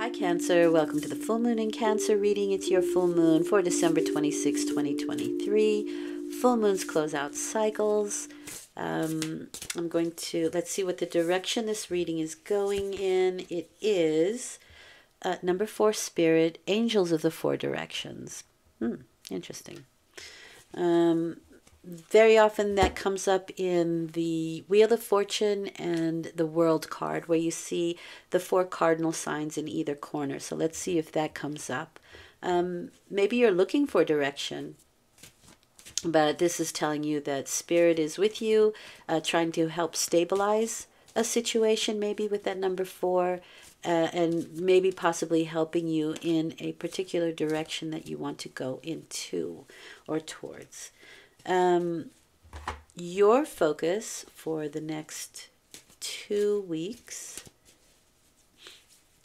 Hi Cancer, welcome to the full moon in Cancer reading. It's your full moon for December 26, 2023. Full moons close out cycles. I'm going to, let's see what the direction this reading is going in. It is number 4, Spirit, Angels of the Four Directions. Interesting. Very often that comes up in the Wheel of Fortune and the World card, where you see the 4 cardinal signs in either corner. So let's see if that comes up. Maybe you're looking for direction, but this is telling you that Spirit is with you, trying to help stabilize a situation, maybe with that number 4, and maybe possibly helping you in a particular direction that you want to go into or towards. Your focus for the next 2 weeks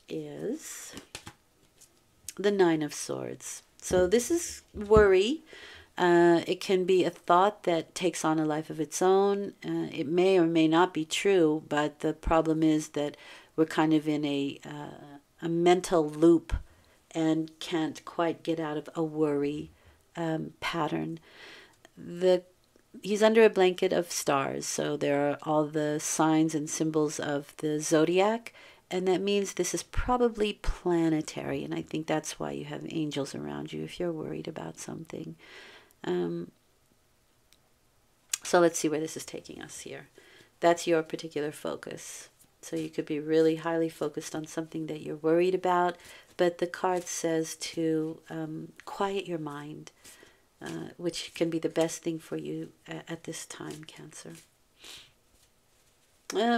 is the 9 of Swords. So this is worry. It can be a thought that takes on a life of its own. It may or may not be true, but the problem is that we're kind of in a mental loop and can't quite get out of a worry pattern. He's under a blanket of stars, so there are all the signs and symbols of the zodiac, and that means this is probably planetary, and I think that's why you have angels around you if you're worried about something. So let's see where this is taking us here. That's your particular focus. So you could be really highly focused on something that you're worried about, but the card says to quiet your mind. Which can be the best thing for you at this time, Cancer.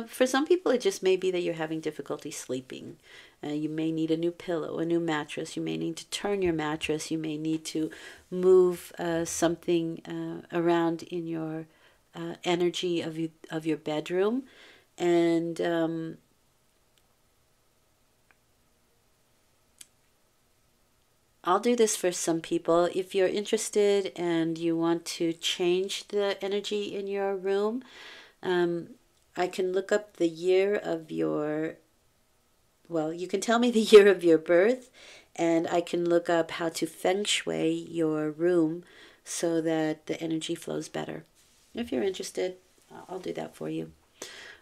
For some people, it just may be that you're having difficulty sleeping. You may need a new pillow, a new mattress. You may need to turn your mattress. You may need to move something around in your energy of your bedroom. And I'll do this for some people. If you're interested and you want to change the energy in your room, I can look up the year of your, well, you can tell me the year of your birth, and I can look up how to feng shui your room so that the energy flows better. If you're interested, I'll do that for you.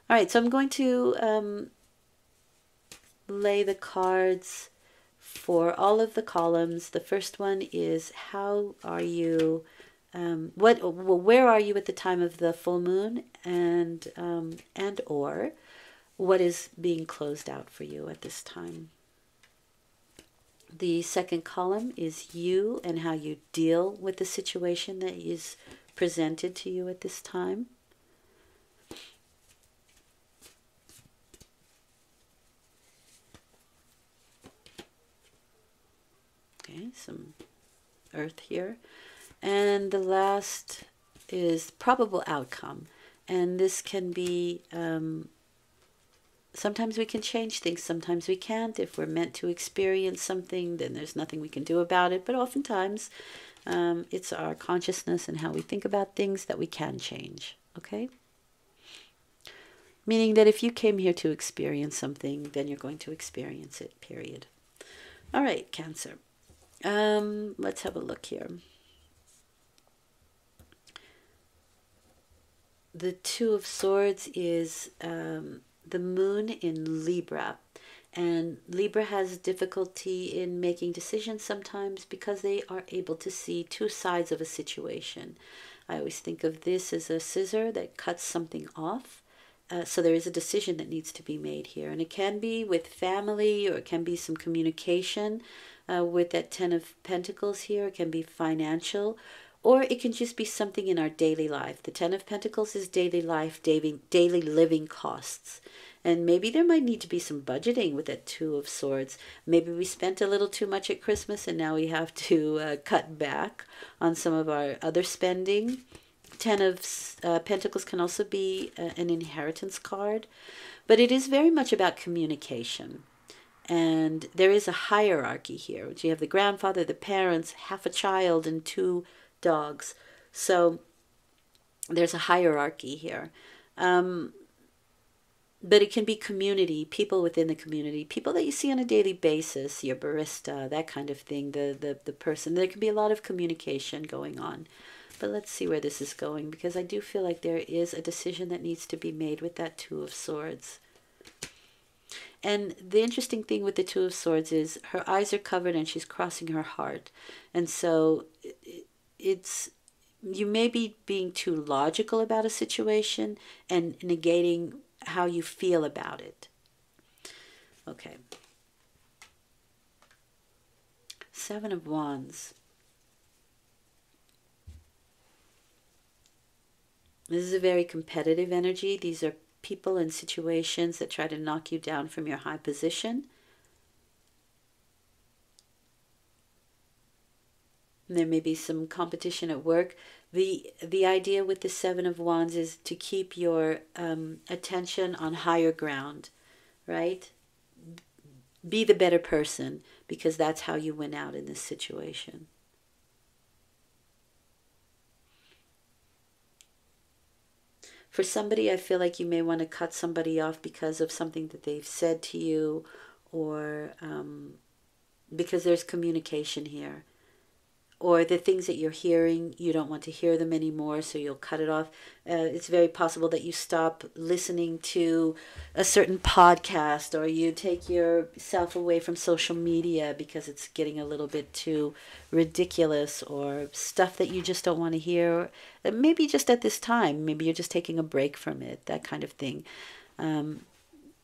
All right, so I'm going to lay the cards for all of the columns. The first one is, how are you, where are you at the time of the full moon, and or what is being closed out for you at this time. The second column is you and how you deal with the situation that is presented to you at this time. Okay, some earth here. And the last is probable outcome. And this can be, sometimes we can change things, sometimes we can't. If we're meant to experience something, then there's nothing we can do about it. But oftentimes, it's our consciousness and how we think about things that we can change, okay? Meaning that if you came here to experience something, then you're going to experience it, period. All right, Cancer. Let's have a look here. The 2 of Swords is the moon in Libra. And Libra has difficulty in making decisions sometimes because they are able to see 2 sides of a situation. I always think of this as a scissor that cuts something off. So there is a decision that needs to be made here. And it can be with family, or it can be some communication with that 10 of Pentacles here. It can be financial, or it can just be something in our daily life. The 10 of Pentacles is daily life, daily living costs. And maybe there might need to be some budgeting with that 2 of Swords. Maybe we spent a little too much at Christmas and now we have to cut back on some of our other spending. 10 of Pentacles can also be an inheritance card, but it is very much about communication. And there is a hierarchy here, which you have the grandfather, the parents, half a child, and 2 dogs. So there's a hierarchy here. But it can be community, people within the community, people that you see on a daily basis, your barista, that kind of thing, the person. There can be a lot of communication going on. But let's see where this is going, because I do feel like there is a decision that needs to be made with that Two of Swords. And the interesting thing with the Two of Swords is her eyes are covered and she's crossing her heart. And so it's, you may be being too logical about a situation and negating how you feel about it. Okay. Seven of Wands. This is a very competitive energy. These are people and situations that try to knock you down from your high position. There may be some competition at work. The idea with the Seven of Wands is to keep your attention on higher ground, right? Be the better person, because that's how you win out in this situation. For somebody, I feel like you may want to cut somebody off because of something that they've said to you, or because there's communication here. Or the things that you're hearing, you don't want to hear them anymore, so you'll cut it off. It's very possible that you stop listening to a certain podcast, or you take yourself away from social media because it's getting a little bit too ridiculous, or stuff that you just don't want to hear. Maybe just at this time, maybe you're just taking a break from it, that kind of thing.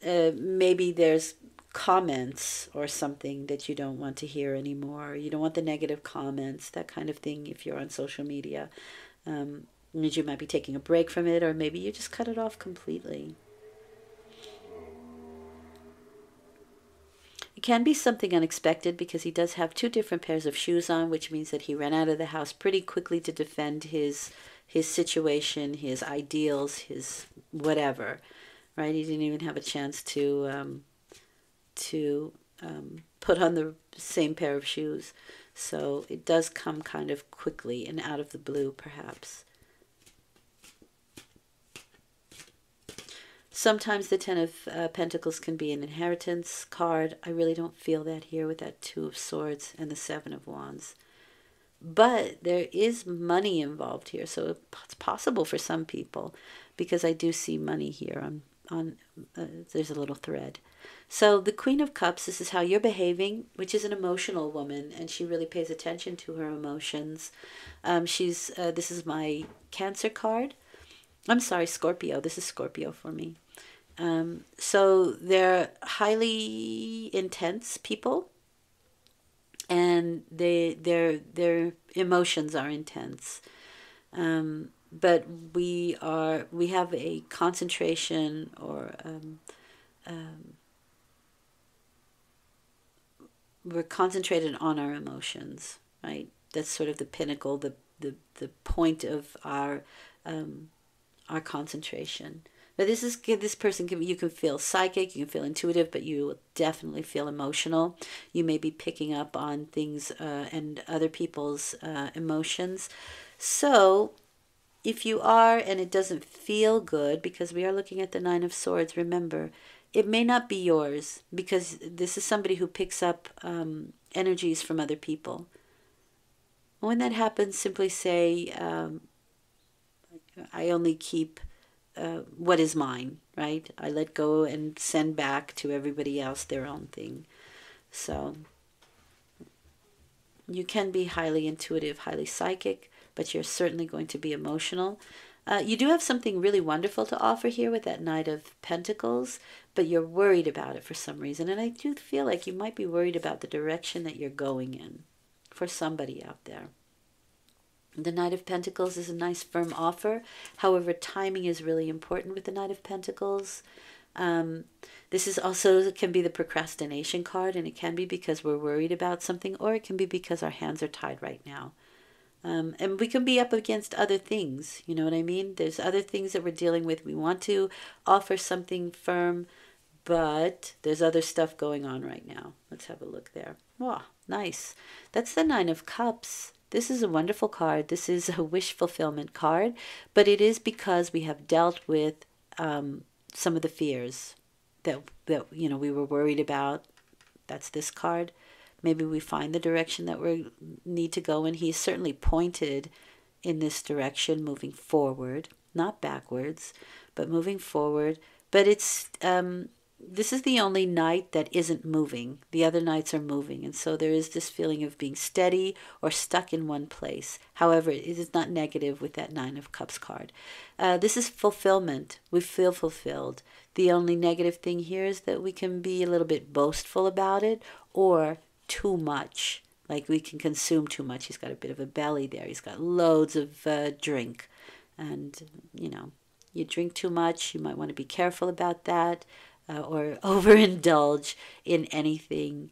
Maybe there's comments or something that you don't want to hear anymore. You don't want the negative comments, that kind of thing, if you're on social media. Means you might be taking a break from it, or maybe you just cut it off completely. It can be something unexpected, because he does have two different pairs of shoes on, which means that he ran out of the house pretty quickly to defend his situation, his ideals, his whatever, right? He didn't even have a chance to put on the same pair of shoes. So it does come kind of quickly and out of the blue, perhaps. Sometimes the Ten of Pentacles can be an inheritance card. I really don't feel that here with that Two of Swords and the Seven of Wands. But there is money involved here, so it's possible for some people, because I do see money here on there's a little thread. So the Queen of Cups, this is how you're behaving, which is an emotional woman, and she really pays attention to her emotions. This is my Cancer card. I'm sorry, Scorpio. This is Scorpio for me. So they're highly intense people, and their emotions are intense. But we have a concentration, or we're concentrated on our emotions, right? That's sort of the pinnacle, the point of our concentration. But this person you can feel psychic, you can feel intuitive, but you will definitely feel emotional. You may be picking up on things and other people's emotions. So if you are, and it doesn't feel good, because we are looking at the Nine of Swords, remember, it may not be yours, because this is somebody who picks up energies from other people. When that happens, simply say, I only keep what is mine, right? I let go and send back to everybody else their own thing. So you can be highly intuitive, highly psychic, but you're certainly going to be emotional. You do have something really wonderful to offer here with that Knight of Pentacles, but you're worried about it for some reason. And I do feel like you might be worried about the direction that you're going in for somebody out there. The Knight of Pentacles is a nice firm offer. However, timing is really important with the Knight of Pentacles. This is also can be the procrastination card, and it can be because we're worried about something, or it can be because our hands are tied right now. And we can be up against other things, you know what I mean? There's other things that we're dealing with. We want to offer something firm, but there's other stuff going on right now. Let's have a look there. Wow, nice. That's the Nine of Cups. This is a wonderful card. This is a wish fulfillment card, but it is because we have dealt with some of the fears that we were worried about. That's this card. Maybe we find the direction that we need to go in. He's certainly pointed in this direction, moving forward, not backwards, but moving forward. But it's this is the only knight that isn't moving. The other knights are moving, and so there is this feeling of being steady or stuck in one place. However, it is not negative with that Nine of Cups card. This is fulfillment. We feel fulfilled. The only negative thing here is that we can be a little bit boastful about it, or too much. Like we can consume too much. He's got a bit of a belly there. He's got loads of drink. And, you drink too much. You might want to be careful about that, or overindulge in anything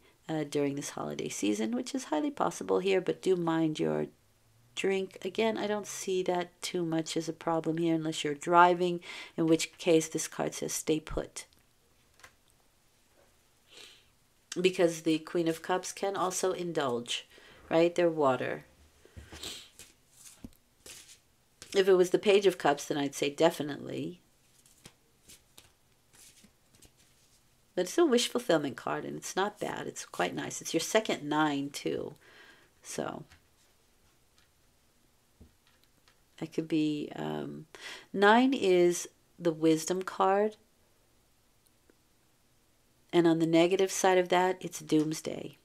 during this holiday season, which is highly possible here. But do mind your drink. Again, I don't see that too much as a problem here unless you're driving, in which case this card says stay put. Because the Queen of Cups can also indulge, right? They're water. If it was the Page of Cups, then I'd say definitely. But it's a wish fulfillment card, and it's not bad. It's quite nice. It's your second 9, too. So it could be... 9 is the Wisdom card. And on the negative side of that, it's Doomsday.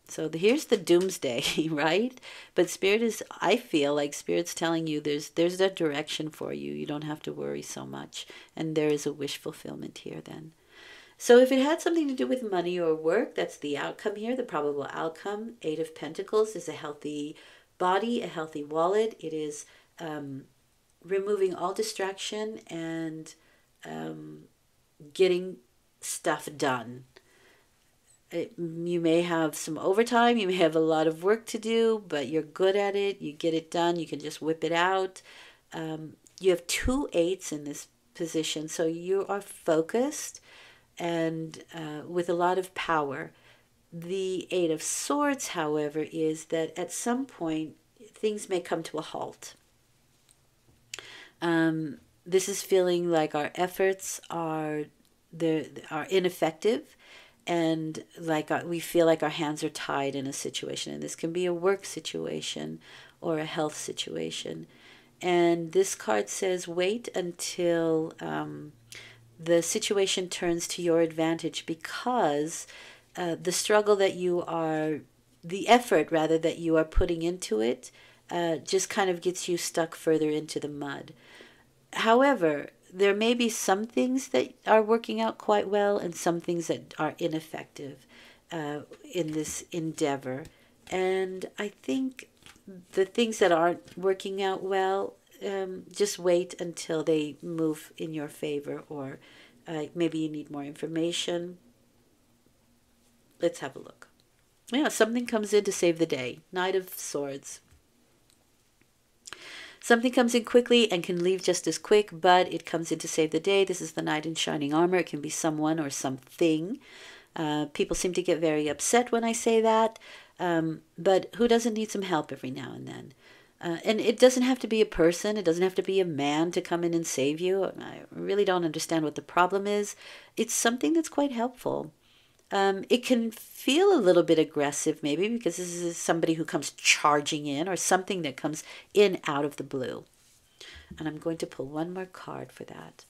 So here's the Doomsday, right? But Spirit is, I feel like Spirit's telling you there's that direction for you. You don't have to worry so much. And there is a wish fulfillment here then. So if it had something to do with money or work, that's the outcome here, the probable outcome. 8 of Pentacles is a healthy body, a healthy wallet. It is removing all distraction and getting stuff done. You may have some overtime, you may have a lot of work to do, but you're good at it, you get it done, you can just whip it out. You have 2 8s in this position, so you are focused and with a lot of power. The 8 of Swords, however, is that at some point things may come to a halt. This is feeling like our efforts are ineffective, and like we feel like our hands are tied in a situation. And this can be a work situation or a health situation. And this card says wait until the situation turns to your advantage, because the struggle that you are, the effort rather that you are putting into it just kind of gets you stuck further into the mud. However, there may be some things that are working out quite well and some things that are ineffective in this endeavor. And I think the things that aren't working out well, just wait until they move in your favor, or maybe you need more information. Let's have a look. Yeah, something comes in to save the day. Knight of Swords. Something comes in quickly and can leave just as quick, but it comes in to save the day. This is the Knight in Shining Armor. It can be someone or something. People seem to get very upset when I say that, but who doesn't need some help every now and then? And it doesn't have to be a person. It doesn't have to be a man to come in and save you. I really don't understand what the problem is. It's something that's quite helpful. It can feel a little bit aggressive maybe because this is somebody who comes charging in, or something that comes in out of the blue. And I'm going to pull one more card for that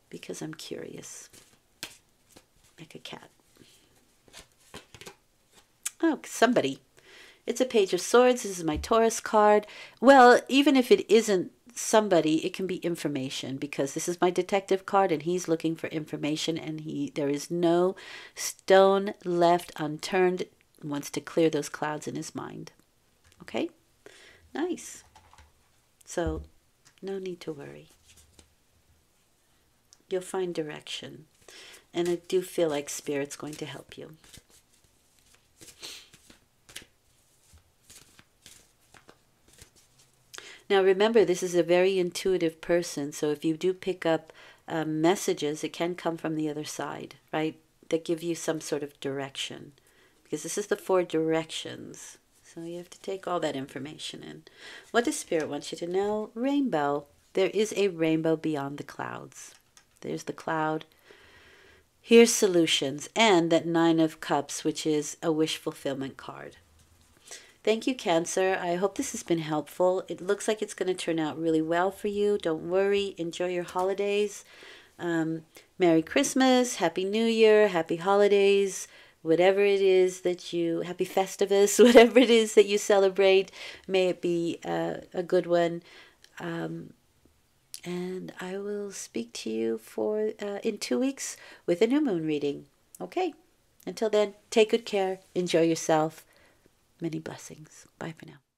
because I'm curious. Like a cat. Oh, somebody. It's a Page of Swords. This is my Taurus card. Well, even if it isn't somebody, it can be information, because this is my detective card and he's looking for information, and there is no stone left unturned. He wants to clear those clouds in his mind. Okay? Nice. So, no need to worry. You'll find direction. And I do feel like Spirit's going to help you. Now remember, this is a very intuitive person, so if you do pick up messages, it can come from the other side, right? That give you some sort of direction. Because this is the 4 directions. So you have to take all that information in. What does Spirit want you to know? Rainbow. There is a rainbow beyond the clouds. There's the cloud. Here's solutions. And that Nine of Cups, which is a wish fulfillment card. Thank you, Cancer. I hope this has been helpful. It looks like it's going to turn out really well for you. Don't worry. Enjoy your holidays. Merry Christmas, Happy New Year, Happy Holidays, whatever it is that you, Happy Festivus, whatever it is that you celebrate. May it be a good one. And I will speak to you in 2 weeks with a new moon reading. Okay. Until then, take good care. Enjoy yourself. Many blessings. Bye for now.